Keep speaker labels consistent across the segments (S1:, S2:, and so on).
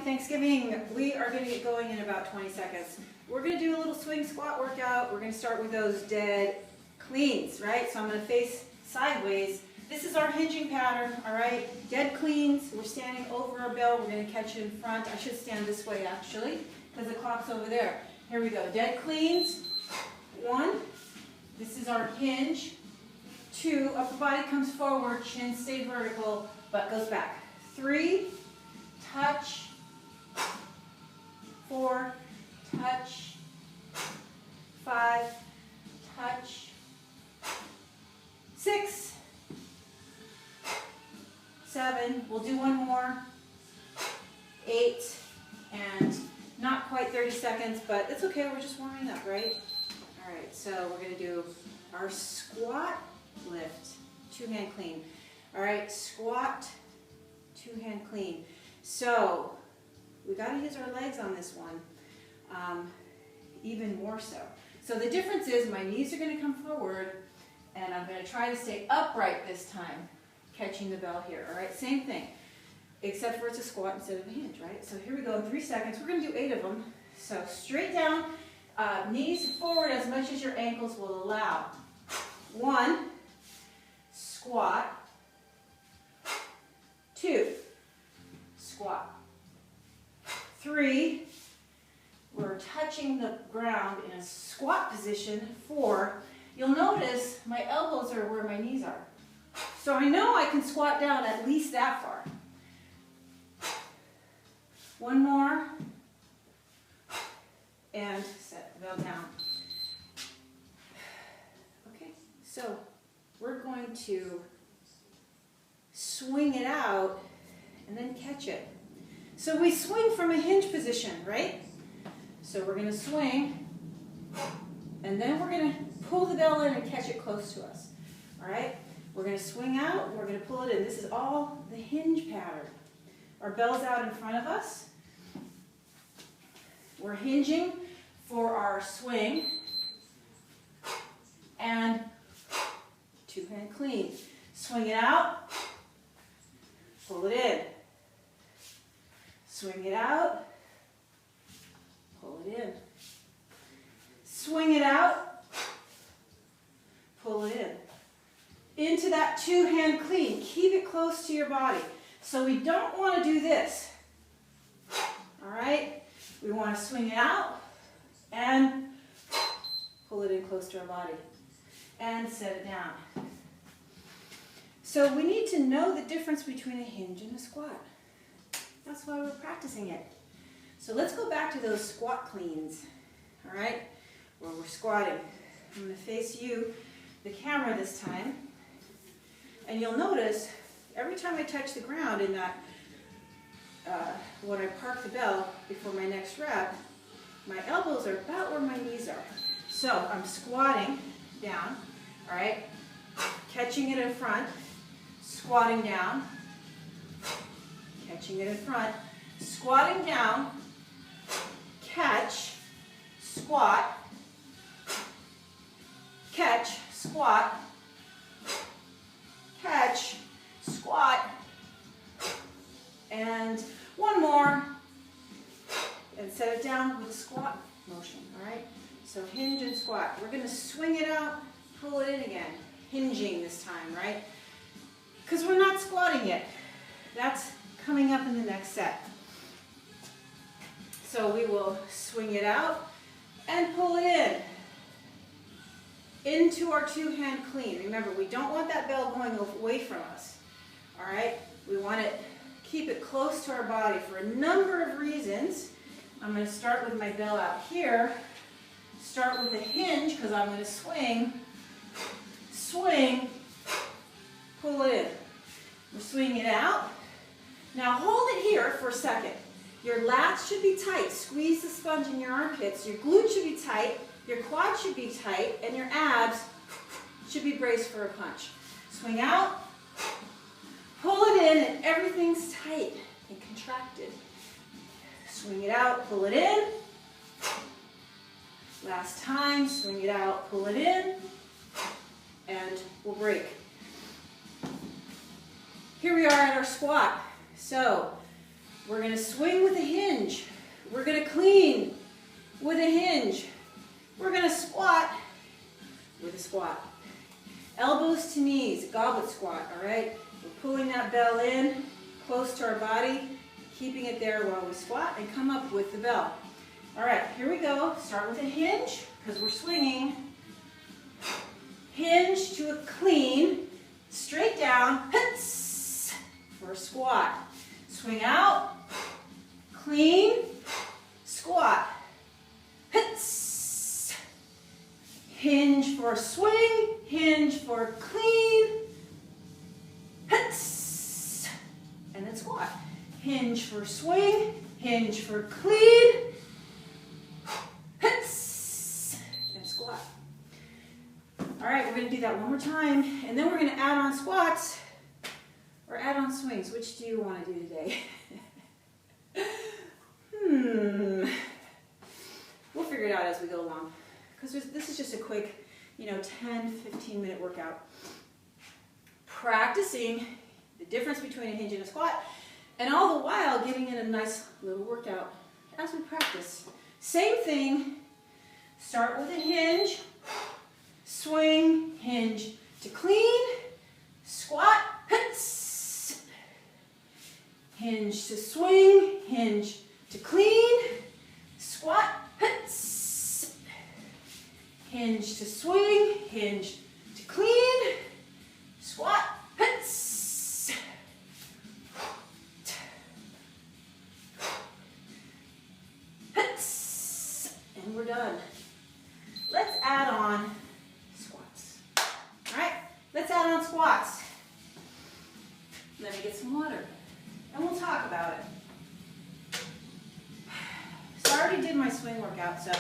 S1: Thanksgiving. We are going to get going in about 20 seconds. We're going to do a little swing squat workout. We're going to start with those dead cleans, right? So I'm going to face sideways. This is our hinging pattern, all right? Dead cleans. We're standing over our bell. We're going to catch it in front. I should stand this way, actually, because the clock's over there. Here we go. Dead cleans. 1. This is our hinge. 2. Upper body comes forward. Chin stay vertical, butt goes back. 3. Touch. 4. Touch. 5. Touch. 6. 7. We'll do one more. 8. And not quite 30 seconds, but it's okay. We're just warming up, right? All right, so we're going to do our squat lift, 2-hand clean. All right, squat, 2-hand clean. So we got to use our legs on this one, even more so. So the difference is my knees are going to come forward, and I'm going to try to stay upright this time, catching the bell here. All right, same thing, except for it's a squat instead of a hinge, right? So here we go, 3 seconds. We're going to do 8 of them. So straight down, knees forward as much as your ankles will allow. 1, squat. 2, squat. 3, we're touching the ground in a squat position. 4, you'll notice my elbows are where my knees are. So I know I can squat down at least that far. 1 more, and set the bell down. Okay, so we're going to swing it out and then catch it. So we swing from a hinge position, right? So we're going to swing, and then we're going to pull the bell in and catch it close to us. All right? We're going to swing out, we're going to pull it in. This is all the hinge pattern. Our bell's out in front of us. We're hinging for our swing, and 2-hand clean. Swing it out, pull it in. Swing it out, pull it in. Swing it out, pull it in. Into that 2-hand clean. Keep it close to your body. So we don't want to do this. All right? We want to swing it out and pull it in close to our body. And set it down. So we need to know the difference between a hinge and a squat. That's why we're practicing it. So let's go back to those squat cleans, all right, where we're squatting. I'm going to face you, the camera this time, and you'll notice every time I touch the ground in that, when I park the bell before my next rep, my elbows are about where my knees are. So I'm squatting down, all right, catching it in front, squatting down, catching it in front, squatting down, catch, squat, catch, squat, catch, squat, and one more, and set it down with squat motion, all right? So hinge and squat. We're going to swing it out, pull it in again, hinging this time, right? Because we're not squatting yet. That's coming up in the next set. So we will swing it out and pull it in. Into our 2-hand clean. Remember, we don't want that bell going away from us. All right? We want to keep it close to our body for a number of reasons. I'm going to start with my bell out here. Start with a hinge because I'm going to swing, swing, pull it in. We're swinging it out. Now hold it here for a second. Your lats should be tight. Squeeze the sponge in your armpits. Your glutes should be tight. Your quads should be tight. And your abs should be braced for a punch. Swing out. Pull it in and everything's tight and contracted. Swing it out. Pull it in. Last time. Swing it out. Pull it in. And we'll break. Here we are at our squat. So We're going to swing with a hinge. We're going to clean with a hinge. We're going to squat with a squat. Elbows to knees, goblet squat, all right? We're pulling that bell in close to our body, keeping it there while we squat and come up with the bell. All right, here we go. Start with a hinge because we're swinging. Hinge to a clean, straight down, for a squat. Swing out, clean, squat. Hinge for a swing, hinge for a clean, and then squat. Hinge for a swing, hinge for clean, and squat. All right, we're going to do that one more time, and then we're going to add on squats or add on swings. Which do you want to do today? We'll figure it out as we go along, because this is just a quick, 10, 15-minute workout. Practicing the difference between a hinge and a squat, and all the while getting in a nice little workout as we practice. Same thing, start with a hinge, swing, hinge to clean, squat, hinge to swing, hinge to clean, squat, hinge to swing, hinge to clean, squat, and we're done. Let's add on squats. All right, let's add on squats. Let me get some water, and we'll talk about it. So I already did my swing workout, so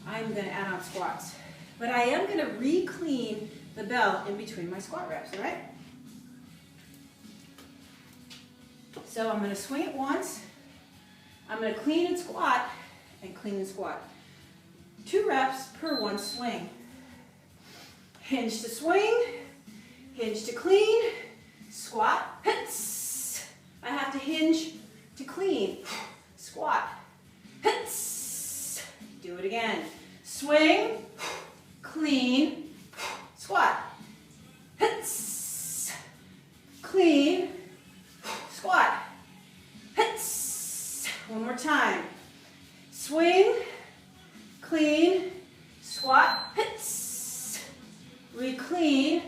S1: I'm going to add on squats. But I am going to re-clean the bell in between my squat reps, all right? So I'm going to swing it once. I'm going to clean and squat, and clean and squat. 2 reps per 1 swing. Hinge to swing, hinge to clean, squat, I have to hinge to clean, squat, do it again. Swing, clean, squat, clean, squat, one more time. Swing, clean, squat, re-clean,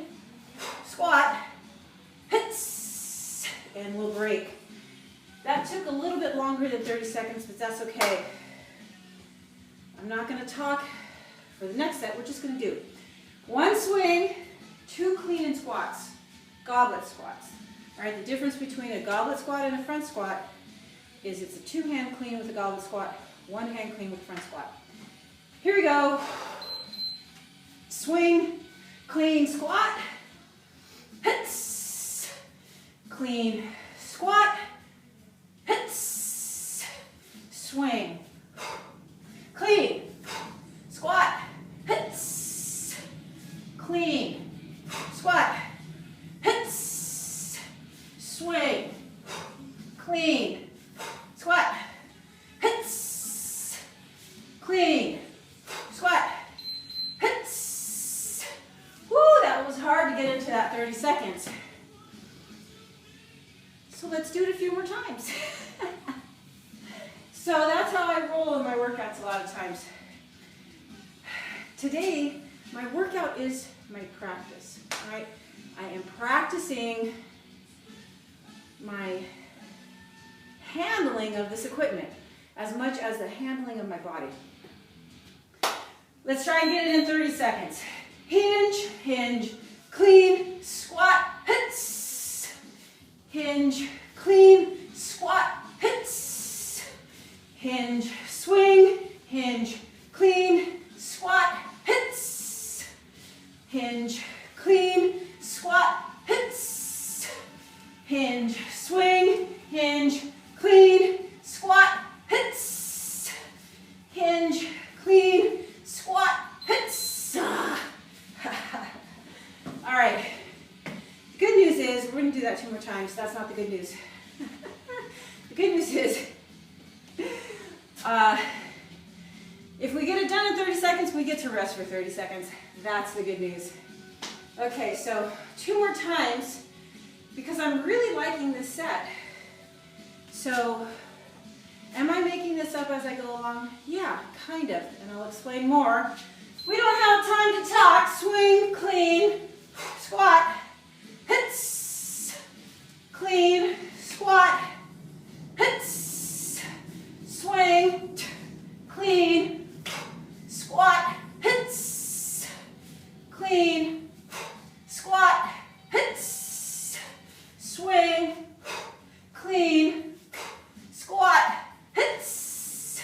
S1: squat, and we'll break. That took a little bit longer than 30 seconds, but that's okay. I'm not going to talk for the next set. We're just going to do 1 swing, 2 clean and squats, goblet squats. All right, the difference between a goblet squat and a front squat is it's a 2-hand clean with a goblet squat, 1-hand clean with front squat. Here we go. Swing, clean, squat, clean, squat, swing, clean, squat, clean, squat, swing, clean, squat, clean, squat. Woo, that was hard to get into that 30 seconds. So let's do it a few more times. So that's how I roll in my workouts a lot of times. Today, my workout is my practice, all right? I am practicing my handling of this equipment as much as the handling of my body. Let's try and get it in 30 seconds. Hinge, hinge, clean, squat, hinge, clean, squat, hinge, swing, hinge, clean, squat, hinge, clean, squat, hinge, swing, hinge, clean, squat, hinge, clean, squat, all right. The good news is we're going to do that 2 more times. That's not the good news. The good news is, if we get it done in 30 seconds, we get to rest for 30 seconds. That's the good news. Okay, so 2 more times because I'm really liking this set. So, am I making this up as I go along? Yeah, kind of, and I'll explain more. We don't have time to talk. Swing, clean, squat, hits, clean, squat, hits, swing, clean, squat, hits, clean, squat, hits, swing, clean, squat, hits,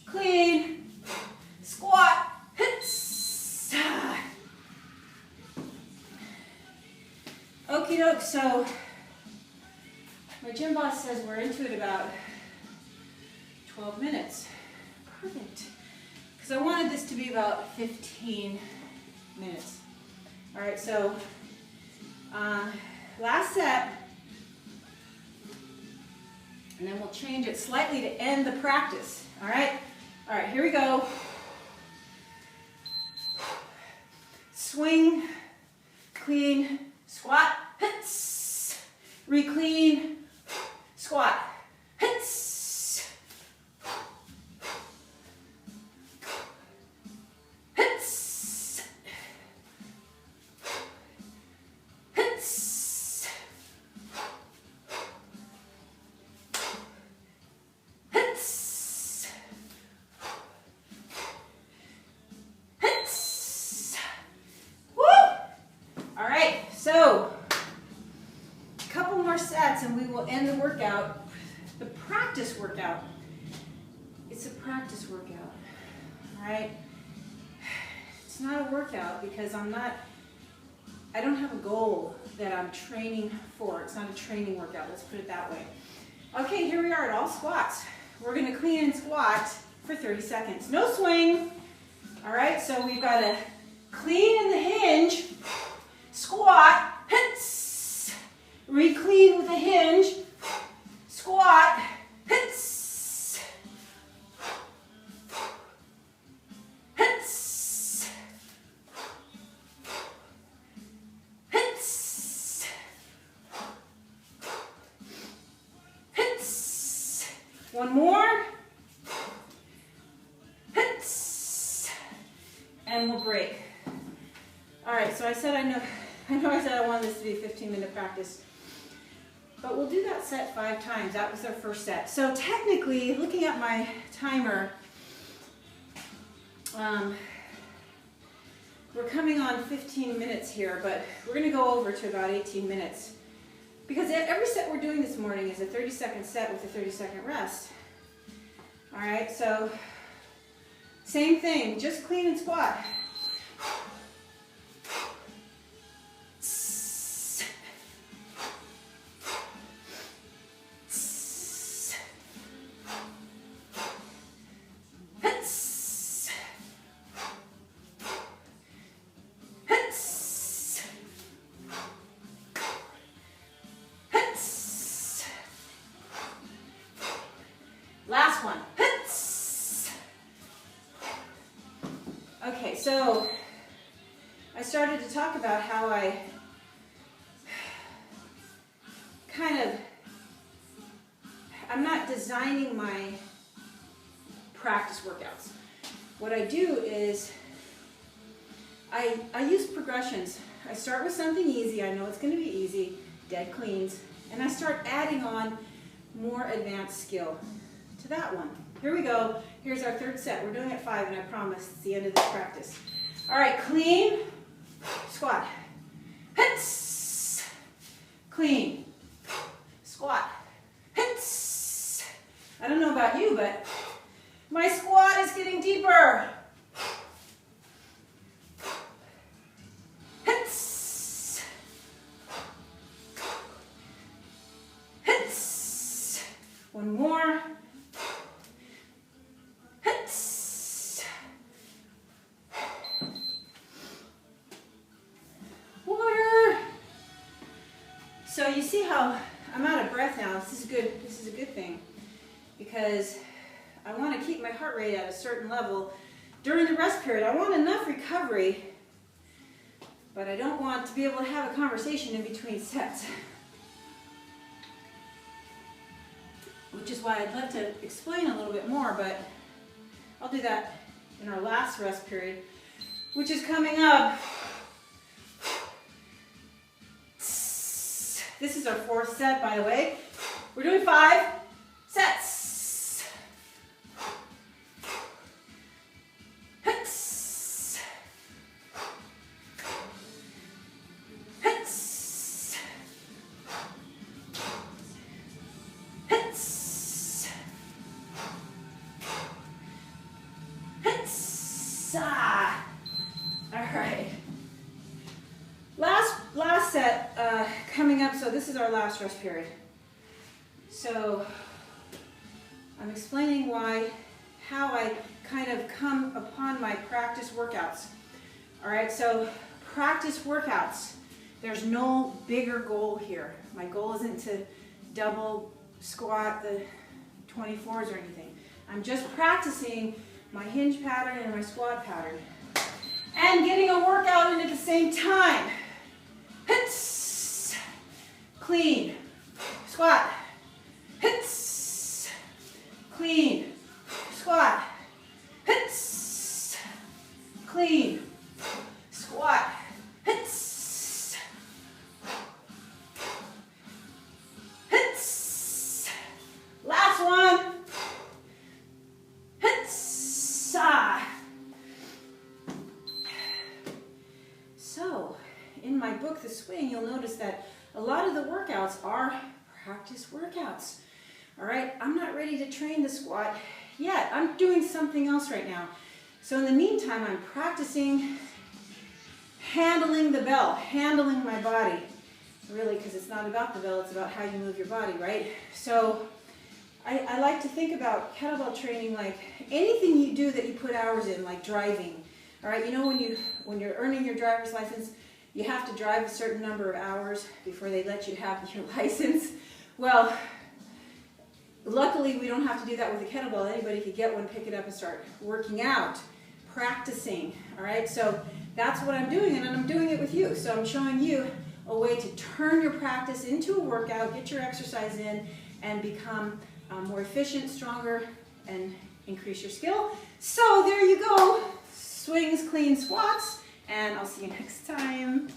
S1: clean, squat, hits. Okie doke, so my gym boss says we're into it about 12 minutes. Perfect. Because I wanted this to be about 15 minutes. All right, so last set, and then we'll change it slightly to end the practice. All right, here we go. Swing, clean, squat, hits, re-clean, squat, hits, hits, hits, hits, hits. Woo! All right, so a couple more sets and we will end the workout, the practice workout. It's a practice workout, all right? It's not a workout because I don't have a goal that I'm training for. It's not a training workout, let's put it that way. Okay, here we are at all squats. We're gonna clean and squat for 30 seconds. No swing, all right? So we've got to clean in the hinge, squat, hits, re-clean with a hinge, squat, hits, hits, hits, hits. One more, hits, and we'll break. All right, so I said I know I said I wanted this to be a 15-minute practice, but we'll do that set 5 times. That was our first set. So technically, looking at my timer, we're coming on 15 minutes here, but we're going to go over to about 18 minutes because every set we're doing this morning is a 30-second set with a 30-second rest. All right, so same thing, just clean and squat. Last one. Okay, so I started to talk about how I I'm not designing my practice workouts. What I do is I use progressions. I start with something easy. I know it's going to be easy, dead cleans, and I start adding on more advanced skill to that one. Here we go. Here's our third set. We're doing it 5, and I promise it's the end of this practice. All right, clean, squat, hits, clean, squat, hits. I don't know about you, but my squat is getting deeper. Hits, hits. One more. Hits. Water. So you see how I'm out of breath now. This is good. This is a good thing. because I want to keep my heart rate at a certain level during the rest period. I want enough recovery, but I don't want to be able to have a conversation in between sets. Which is why I'd love to explain a little bit more, but I'll do that in our last rest period, which is coming up. This is our 4th set, by the way. We're doing 5 sets. Alright. Last set coming up, so this is our last rest period. So I'm explaining how I kind of come upon my practice workouts. Alright, so practice workouts. There's no bigger goal here. My goal isn't to double squat the 24s or anything. I'm just practicing my hinge pattern and my squat pattern. And getting a workout in at the same time. Hits, clean, squat, hits, clean, squat, hits, clean, squat, hits, hits, last one, hits, So, in my book, The Swing, you'll notice that a lot of the workouts are practice workouts. All right, I'm not ready to train the squat yet. I'm doing something else right now. So in the meantime, I'm practicing handling the bell, handling my body. Really, because it's not about the bell, it's about how you move your body, right? So I like to think about kettlebell training like anything you do that you put hours in, like driving. All right, you know when you're earning your driver's license, you have to drive a certain number of hours before they let you have your license. Well, luckily we don't have to do that with a kettlebell. Anybody could get one, pick it up, and start working out, practicing. All right, so that's what I'm doing, and I'm doing it with you. So I'm showing you a way to turn your practice into a workout, get your exercise in, and become more efficient, stronger, and increase your skill. So there you go. Swings, clean, squats, and I'll see you next time.